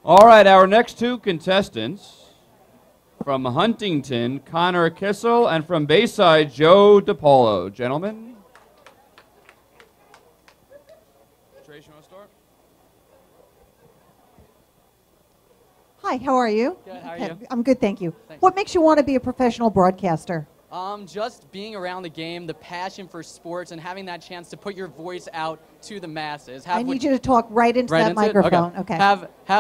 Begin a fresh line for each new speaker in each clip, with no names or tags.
All right, our next two contestants, from Huntington, Connor Kiesel, and from Bayside, Joe DePaolo. Gentlemen. Trace, you want to start?
Hi, how are you?
Good, how are you?
I'm good, thank you.
Thanks.
What makes you want to be a professional broadcaster?
Just being around the game, the passion for sports, and having that chance to put your voice out to the masses.
I need you to talk right into that microphone. Okay.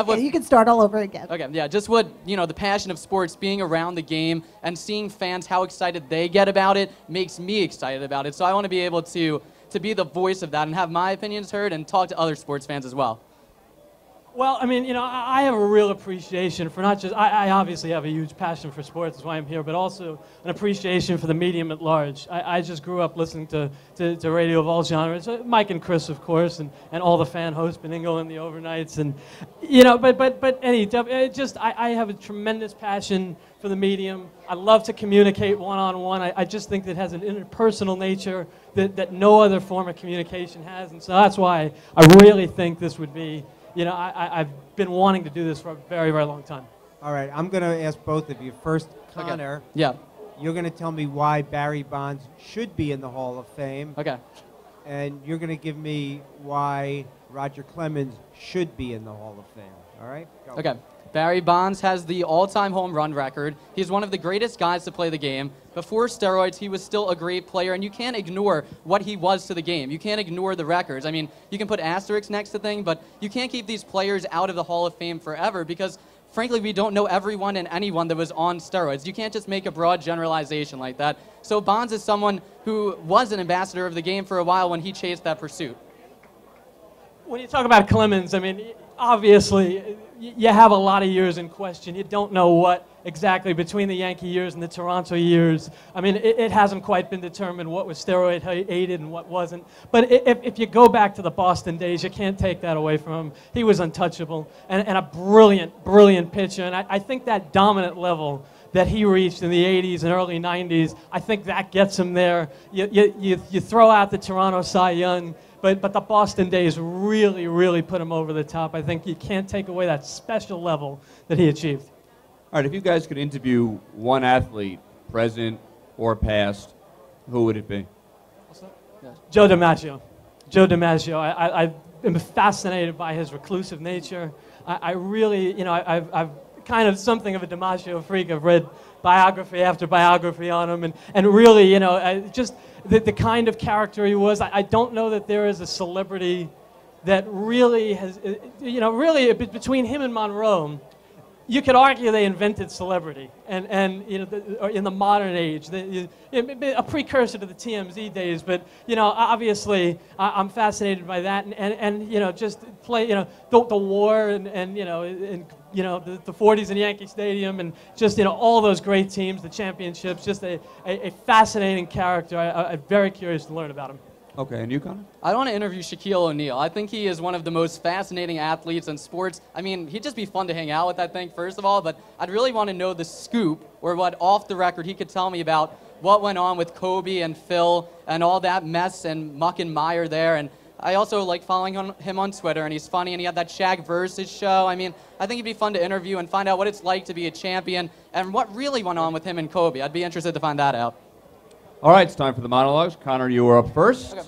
What
you can start all over again.
Okay, yeah, just what, the passion of sports, being around the game and seeing fans, how excited they get about it, makes me excited about it. So I want to be able to be the voice of that and have my opinions heard and talk to other sports fans as well.
Well, I mean, I have a real appreciation for not just, I obviously have a huge passion for sports, that's why I'm here, but also an appreciation for the medium at large. I just grew up listening to radio of all genres, Mike and Chris, of course, and all the fan hosts, Beningo and the overnights, and, I have a tremendous passion for the medium. I love to communicate one-on-one. I just think that it has an interpersonal nature that no other form of communication has, and so that's why I really think this would be, I've been wanting to do this for a very, very long time.
All right, I'm going to ask both of you. First, Connor.
Okay. Yeah.
You're going to tell me why Barry Bonds should be in the Hall of Fame.
Okay.
And you're going to give me why Roger Clemens should be in the Hall of Fame. All right? Go.
Okay. Barry Bonds has the all-time home run record. He's one of the greatest guys to play the game. Before steroids, he was still a great player, and you can't ignore what he was to the game. You can't ignore the records. I mean, you can put asterisks next to things, but you can't keep these players out of the Hall of Fame forever because, frankly, we don't know everyone and anyone that was on steroids. You can't just make a broad generalization like that. So Bonds is someone who was an ambassador of the game for a while when he chased that pursuit.
When you talk about Clemens, I mean, obviously, you have a lot of years in question. You don't know what exactly between the Yankee years and the Toronto years. I mean, it hasn't quite been determined what was steroid aided and what wasn't. But if you go back to the Boston days, you can't take that away from him. He was untouchable and a brilliant, brilliant pitcher. And I think that dominant level that he reached in the 80s and early 90s, I think that gets him there. You throw out the Toronto Cy Young, but the Boston days really, really put him over the top. I think you can't take away that special level that he achieved.
All right, if you guys could interview one athlete, present or past, who would it be?
What's that? Yeah.
Joe DiMaggio. Joe DiMaggio. I am fascinated by his reclusive nature. I really, I've kind of something of a DiMaggio freak. I've read biography after biography on him, and really, just the kind of character he was. I don't know that there is a celebrity that really has, really between him and Monroe, you could argue they invented celebrity, and in the modern age, a precursor to the TMZ days. But obviously, I'm fascinated by that, and just play, the war, and the 40s in Yankee Stadium, and just all those great teams, the championships. Just a fascinating character. I'm very curious to learn about him.
Okay, and you, Connor?
I want to interview Shaquille O'Neal. I think he is one of the most fascinating athletes in sports. I mean, he'd just be fun to hang out with, I think, first of all, but I'd really want to know the scoop, or what off the record he could tell me about what went on with Kobe and Phil and all that mess and muck and mire there. And I also like following him on Twitter, and he's funny, and he had that Shaq Versus show. I mean, I think it'd be fun to interview and find out what it's like to be a champion and what really went on with him and Kobe. I'd be interested to find that out.
All right, it's time for the monologues. Connor, you are up first.
Okay.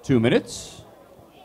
2 minutes.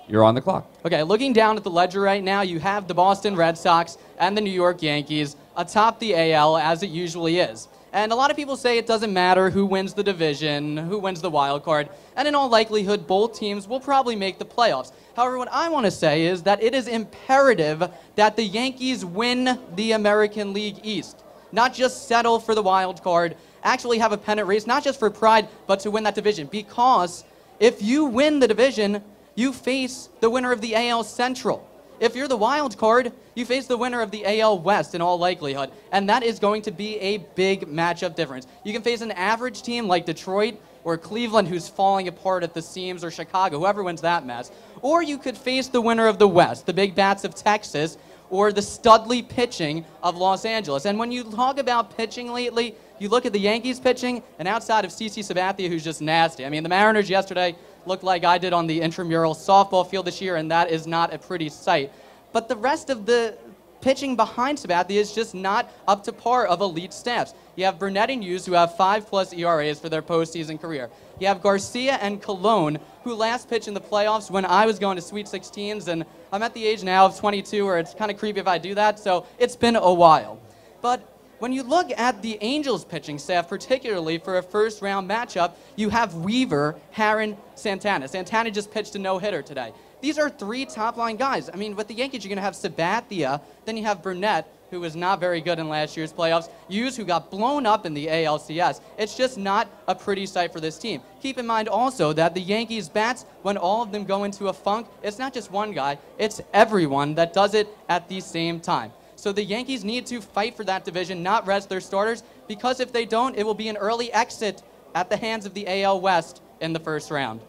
You're on the clock.
Okay, looking down at the ledger right now, you have the Boston Red Sox and the New York Yankees atop the AL, as it usually is. And a lot of people say it doesn't matter who wins the division, who wins the wild card, and in all likelihood, both teams will probably make the playoffs. However, what I want to say is that it is imperative that the Yankees win the American League East, not just settle for the wild card, actually have a pennant race, not just for pride, but to win that division. Because if you win the division, you face the winner of the AL Central. If you're the wild card, you face the winner of the AL West in all likelihood. And that is going to be a big matchup difference. You can face an average team like Detroit or Cleveland, who's falling apart at the seams, or Chicago, whoever wins that mess. Or you could face the winner of the West, the Big Bats of Texas, or the Studley pitching of Los Angeles. And when you talk about pitching lately, you look at the Yankees pitching, and outside of CC Sabathia, who's just nasty. I mean, the Mariners yesterday looked like I did on the intramural softball field this year, and that is not a pretty sight. but the rest of the pitching behind Sabathia is just not up to par of elite staffs. You have Burnett and Hughes, who have 5+ ERAs for their postseason career. You have Garcia and Colon, who last pitched in the playoffs when I was going to Sweet 16s, and I'm at the age now of 22 where it's kind of creepy if I do that, so it's been a while. But when you look at the Angels pitching staff, particularly for a first-round matchup, you have Weaver, Herron, Santana. Santana just pitched a no-hitter today. These are 3 top-line guys. I mean, with the Yankees, you're going to have Sabathia, then you have Burnett, who was not very good in last year's playoffs, Hughes, who got blown up in the ALCS. It's just not a pretty sight for this team. Keep in mind also that the Yankees' bats, when all of them go into a funk, it's not just one guy, it's everyone that does it at the same time. So the Yankees need to fight for that division, not rest their starters, because if they don't, it will be an early exit at the hands of the AL West in the first round.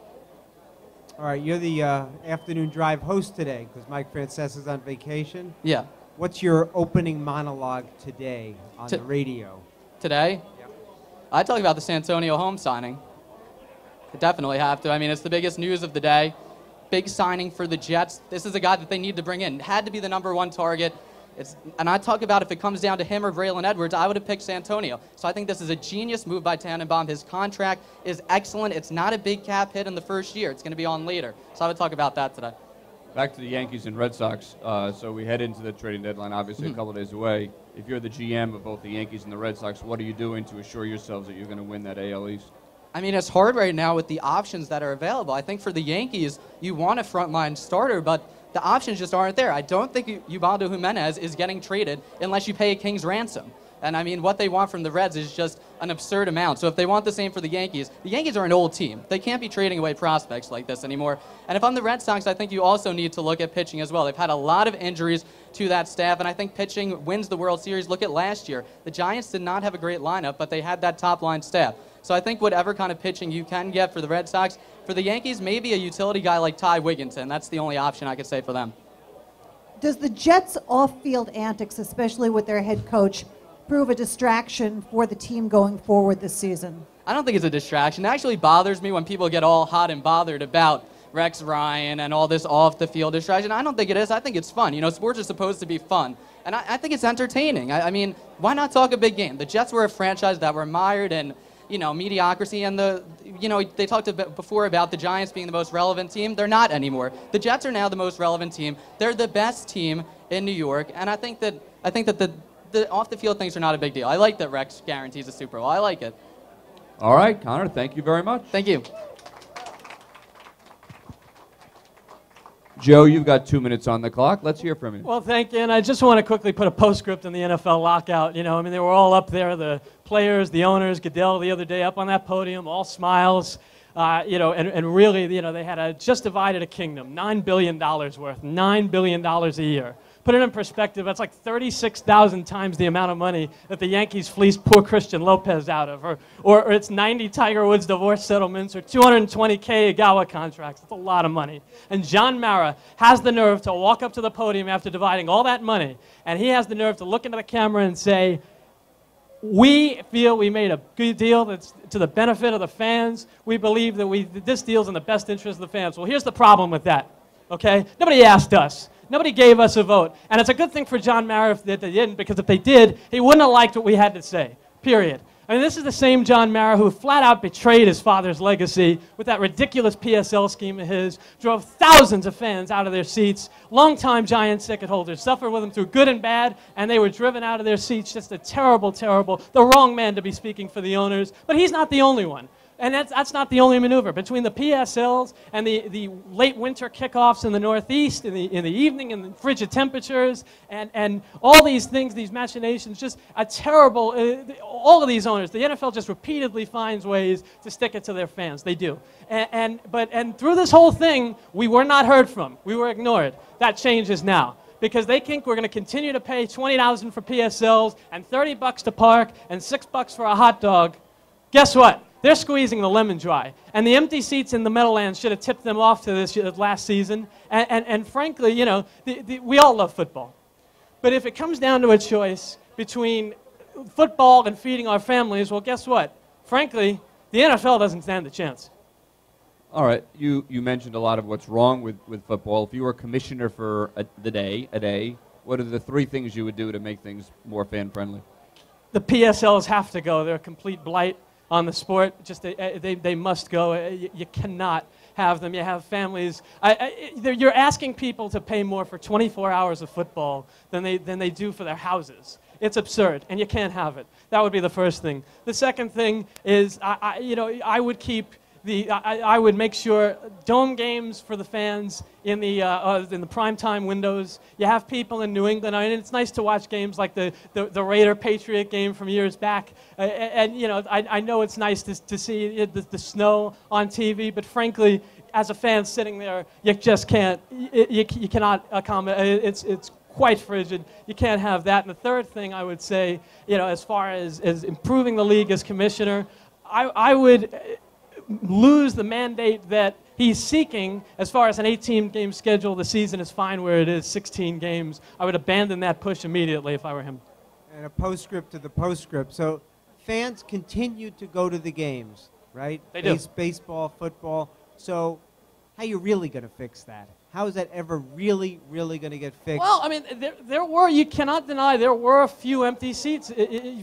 All right, you're the afternoon drive host today because Mike Francesa's on vacation.
Yeah.
What's your opening monologue today on the radio?
Today?
Yep.
I talk about the Santonio Holmes signing. I definitely have to. I mean, it's the biggest news of the day. Big signing for the Jets. This is a guy that they need to bring in. Had to be the #1 target. And I talk about if it comes down to him or Braylon Edwards, I would have picked Santonio. So I think this is a genius move by Tannenbaum. His contract is excellent. It's not a big cap hit in the first year. It's going to be on later. So I would talk about that today.
Back to the Yankees and Red Sox. So we head into the trading deadline, obviously a couple of days away. If you're the GM of both the Yankees and the Red Sox, what are you doing to assure yourselves that you're going to win that AL East?
I mean, it's hard right now with the options that are available. I think for the Yankees, you want a frontline starter, but the options just aren't there. I don't think Ubaldo Jimenez is getting traded unless you pay a king's ransom. And I mean, what they want from the Reds is just an absurd amount. So if they want the same for the Yankees are an old team. They can't be trading away prospects like this anymore. And if I'm the Red Sox, I think you also need to look at pitching as well. They've had a lot of injuries to that staff, and I think pitching wins the World Series. Look at last year. The Giants did not have a great lineup, but they had that top-line staff. So I think whatever kind of pitching you can get for the Red Sox, for the Yankees, maybe a utility guy like Ty Wigginton. That's the only option I could say for them.
Does the Jets' off-field antics, especially with their head coach, prove a distraction for the team going forward this season?
I don't think it's a distraction. It actually bothers me when people get all hot and bothered about Rex Ryan and all this off-the-field distraction. I don't think it is. I think it's fun. You know, sports are supposed to be fun. And I think it's entertaining. I mean, why not talk a big game? The Jets were a franchise that were mired in, you know, mediocrity, and they talked before about the Giants being the most relevant team. They're not anymore. The Jets are now the most relevant team. They're the best team in New York, and I think that the off-the-field things are not a big deal. I like that Rex guarantees a Super Bowl. I like it.
All right, Connor, thank you very much.
Thank you.
Joe, you've got 2 minutes on the clock. Let's hear from you.
Well, thank you. And I just want to quickly put a postscript on the NFL lockout. You know, I mean, they were all up there, the players, the owners, Goodell the other day up on that podium, all smiles. You know, and really, you know, they had just divided a kingdom, $9 billion worth, $9 billion a year. Put it in perspective, that's like 36,000 times the amount of money that the Yankees fleeced poor Christian Lopez out of, or it's 90 Tiger Woods divorce settlements, or 220K Igawa contracts. That's a lot of money. And John Mara has the nerve to walk up to the podium after dividing all that money, and he has the nerve to look into the camera and say, we feel we made a good deal that's to the benefit of the fans. We believe that this deal's in the best interest of the fans. Well, here's the problem with that, okay? Nobody asked us. Nobody gave us a vote. And it's a good thing for John Mara if they didn't, because if they did, he wouldn't have liked what we had to say, period. I mean, this is the same John Mara who flat out betrayed his father's legacy with that ridiculous PSL scheme of his, drove thousands of fans out of their seats, longtime Giants ticket holders, suffered with him through good and bad, and they were driven out of their seats. Just a terrible, the wrong man to be speaking for the owners. But he's not the only one. And that's not the only maneuver. Between the PSLs and the late winter kickoffs in the Northeast in the evening and the frigid temperatures and all these things, these machinations, just a terrible, all of these owners, the NFL just repeatedly finds ways to stick it to their fans. They do. And through this whole thing, we were not heard from. We were ignored. That changes now, because they think we're going to continue to pay $20,000 for PSLs and $30 to park and $6 for a hot dog. Guess what? They're squeezing the lemon dry. And the empty seats in the Meadowlands should have tipped them off to this last season. And frankly, you know, we all love football. But if it comes down to a choice between football and feeding our families, well, guess what? Frankly, the NFL doesn't stand a chance.
All right, you mentioned a lot of what's wrong with football. If you were commissioner for a day, what are the 3 things you would do to make things more fan-friendly?
The PSLs have to go. They're a complete blight on the sport. Just they must go. You cannot have them. You have families. You're asking people to pay more for 24 hours of football than they do for their houses. It's absurd, and you can't have it. That would be the first thing. The second thing is, I would keep I would make sure dome games for the fans in the primetime windows. You have people in New England, and it's nice to watch games like the Raider-Patriot game from years back. I know it's nice to see the snow on TV, but frankly, as a fan sitting there, you just can't. You cannot accommodate. It's quite frigid. You can't have that. And the third thing I would say, as far as improving the league as commissioner, I would lose the mandate that he's seeking as far as an 18-game schedule. The season is fine where it is, 16 games. I would abandon that push immediately if I were him.
And a postscript to the postscript. So fans continue to go to the games, right?
They do.
Baseball, football. So how are you really going to fix that? How is that ever really going to get fixed?
Well, I mean, you cannot deny there were a few empty seats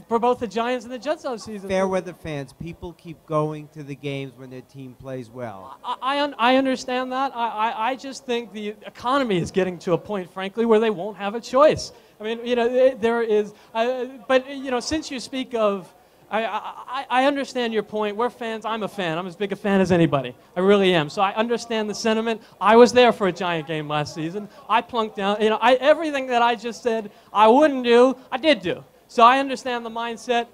for both the Giants and the Jets this season.
Fair weather fans, people keep going to the games when their team plays well.
I understand that. I just think the economy is getting to a point, frankly, where they won't have a choice. I mean, there is, but since you speak of, I understand your point. We're fans. I'm a fan. I'm as big a fan as anybody. I really am. So I understand the sentiment. I was there for a Giant game last season. I plunked down. Everything that I just said I wouldn't do, I did do. So I understand the mindset.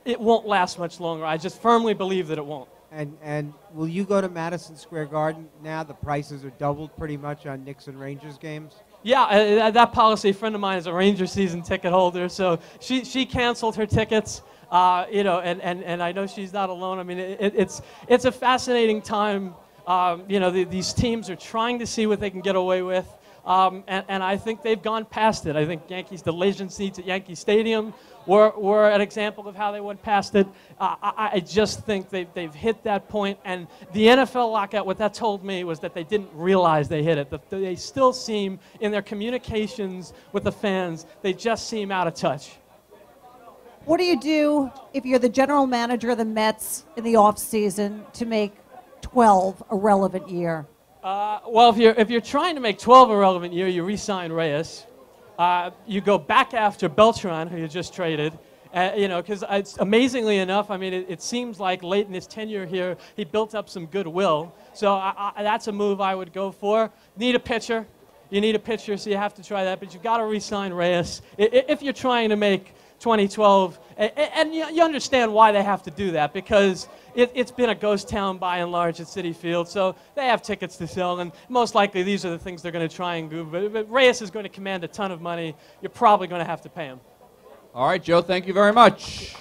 It won't last much longer. I just firmly believe that it won't.
And will you go to Madison Square Garden now? The prices are doubled pretty much on Knicks and Rangers games.
Yeah, that policy. A friend of mine is a Ranger season ticket holder, so she canceled her tickets. And I know she's not alone. I mean, it's a fascinating time. These teams are trying to see what they can get away with, and I think they've gone past it. I think the Legend seats at Yankee Stadium were an example of how they went past it. I just think they've hit that point, and the NFL lockout, what that told me was that they didn't realize they hit it. They still seem, in their communications with the fans, they just seem out of touch.
What do you do if you're the general manager of the Mets in the offseason to make 12 a relevant year?
Well, if you're trying to make 12 a relevant year, you re-sign Reyes. You go back after Beltran, who you just traded. Because amazingly enough, I mean, it seems like late in his tenure here, he built up some goodwill. So that's a move I would go for. Need a pitcher. You need a pitcher, so you have to try that. But you've got to re-sign Reyes. If you're trying to make 2012, and you understand why they have to do that, because it's been a ghost town by and large at Citi Field, so they have tickets to sell, and most likely these are the things they're going to try and do. But Reyes is going to command a ton of money. You're probably going to have to pay him.
All right, Joe, thank you very much.